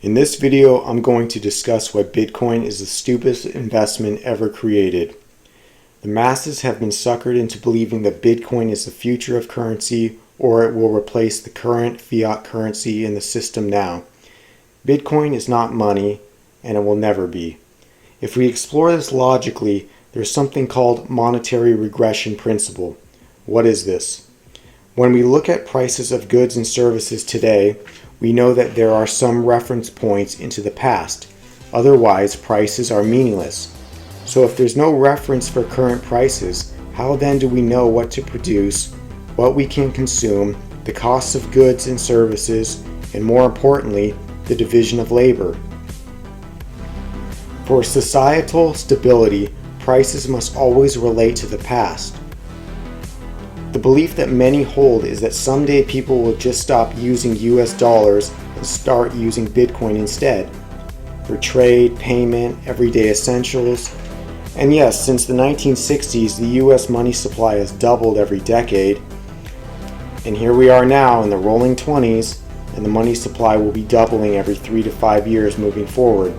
In this video, I'm going to discuss why Bitcoin is the stupidest investment ever created. The masses have been suckered into believing that Bitcoin is the future of currency, or it will replace the current fiat currency in the system now. Bitcoin is not money, and it will never be. If we explore this logically, there's something called monetary regression principle. What is this? When we look at prices of goods and services today, we know that there are some reference points into the past. Otherwise, prices are meaningless. So if there's no reference for current prices, how then do we know what to produce, what we can consume, the costs of goods and services, and more importantly, the division of labor? For societal stability, prices must always relate to the past. The belief that many hold is that someday people will just stop using US dollars and start using Bitcoin instead, for trade, payment, everyday essentials. And yes, since the 1960s, the US money supply has doubled every decade. And here we are now in the rolling 20s, and the money supply will be doubling every 3 to 5 years moving forward.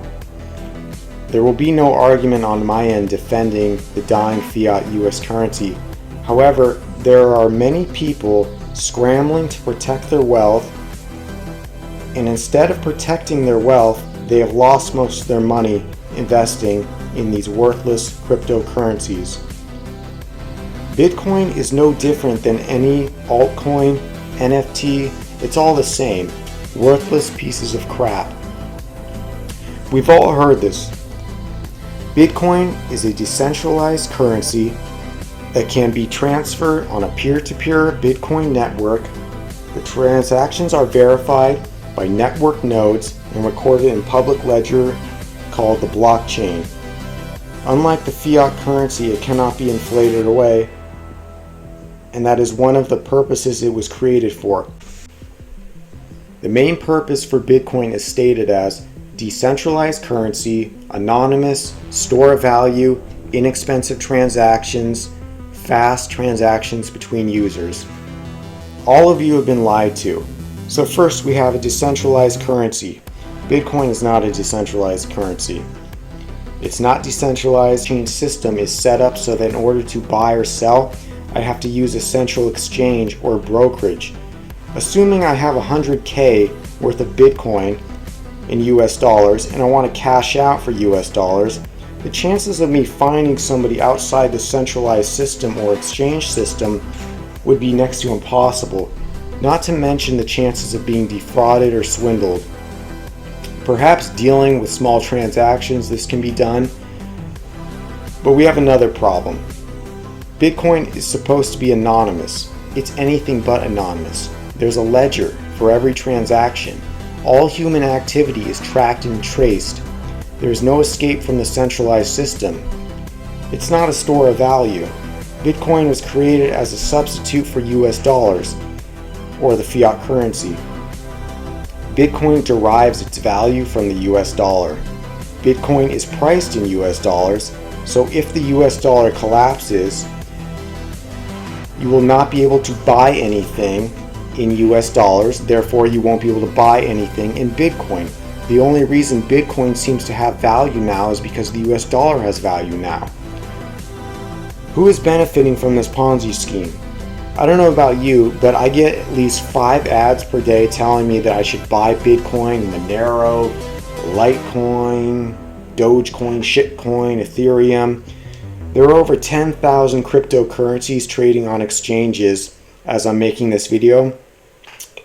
There will be no argument on my end defending the dying fiat US currency. However, there are many people scrambling to protect their wealth, and instead of protecting their wealth, they have lost most of their money investing in these worthless cryptocurrencies. Bitcoin is no different than any altcoin, NFT, it's all the same, worthless pieces of crap. We've all heard this. Bitcoin is a decentralized currency that can be transferred on a peer-to-peer Bitcoin network. The transactions are verified by network nodes and recorded in public ledger called the blockchain. Unlike the fiat currency, it cannot be inflated away, and that is one of the purposes it was created for. The main purpose for Bitcoin is stated as decentralized currency, anonymous, store of value, inexpensive transactions, fast transactions between users. All of you have been lied to. So first we have a decentralized currency. Bitcoin is not a decentralized currency. It's not decentralized. The chain system is set up so that in order to buy or sell, I have to use a central exchange or brokerage. Assuming I have 100K worth of Bitcoin in US dollars and I want to cash out for US dollars, the chances of me finding somebody outside the centralized system or exchange system would be next to impossible, not to mention the chances of being defrauded or swindled. Perhaps dealing with small transactions this can be done, but we have another problem. Bitcoin is supposed to be anonymous. It's anything but anonymous. There's a ledger for every transaction. All human activity is tracked and traced. There is no escape from the centralized system. It's not a store of value. Bitcoin was created as a substitute for US dollars, or the fiat currency. Bitcoin derives its value from the US dollar. Bitcoin is priced in US dollars, so if the US dollar collapses, you will not be able to buy anything in US dollars, therefore you won't be able to buy anything in Bitcoin. The only reason Bitcoin seems to have value now is because the US dollar has value now. Who is benefiting from this Ponzi scheme? I don't know about you, but I get at least 5 ads per day telling me that I should buy Bitcoin, Monero, Litecoin, Dogecoin, Shitcoin, Ethereum. There are over 10,000 cryptocurrencies trading on exchanges as I'm making this video.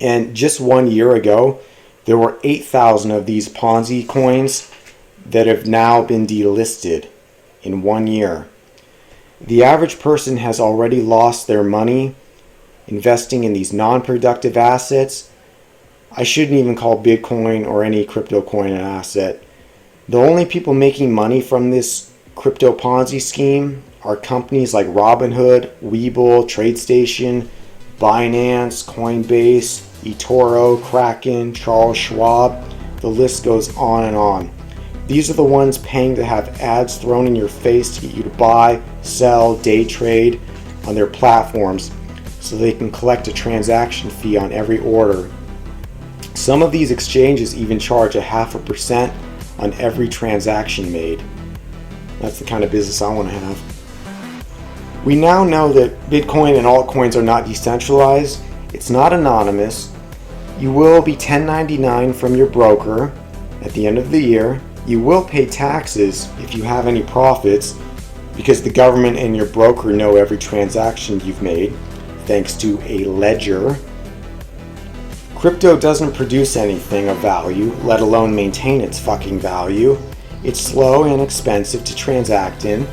And just 1 year ago, there were 8,000 of these Ponzi coins that have now been delisted in 1 year. The average person has already lost their money investing in these non-productive assets. I shouldn't even call Bitcoin or any crypto coin an asset. The only people making money from this crypto Ponzi scheme are companies like Robinhood, Webull, TradeStation, Binance, Coinbase, eToro, Kraken, Charles Schwab. The list goes on and on. These are the ones paying to have ads thrown in your face to get you to buy, sell, day trade on their platforms so they can collect a transaction fee on every order. Some of these exchanges even charge 0.5% on every transaction made. That's the kind of business I want to have. We now know that Bitcoin and altcoins are not decentralized. It's not anonymous. You will be 1099 from your broker at the end of the year. You will pay taxes if you have any profits, because the government and your broker know every transaction you've made, thanks to a ledger. Crypto doesn't produce anything of value, let alone maintain its fucking value. It's slow and expensive to transact in.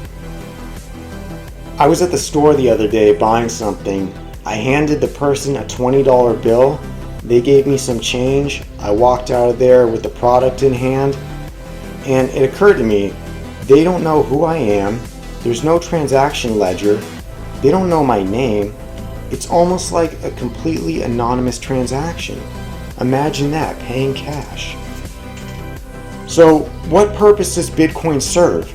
I was at the store the other day buying something. I handed the person a $20 bill. They gave me some change. I walked out of there with the product in hand. And it occurred to me, they don't know who I am. There's no transaction ledger. They don't know my name. It's almost like a completely anonymous transaction. Imagine that, paying cash. So, what purpose does Bitcoin serve?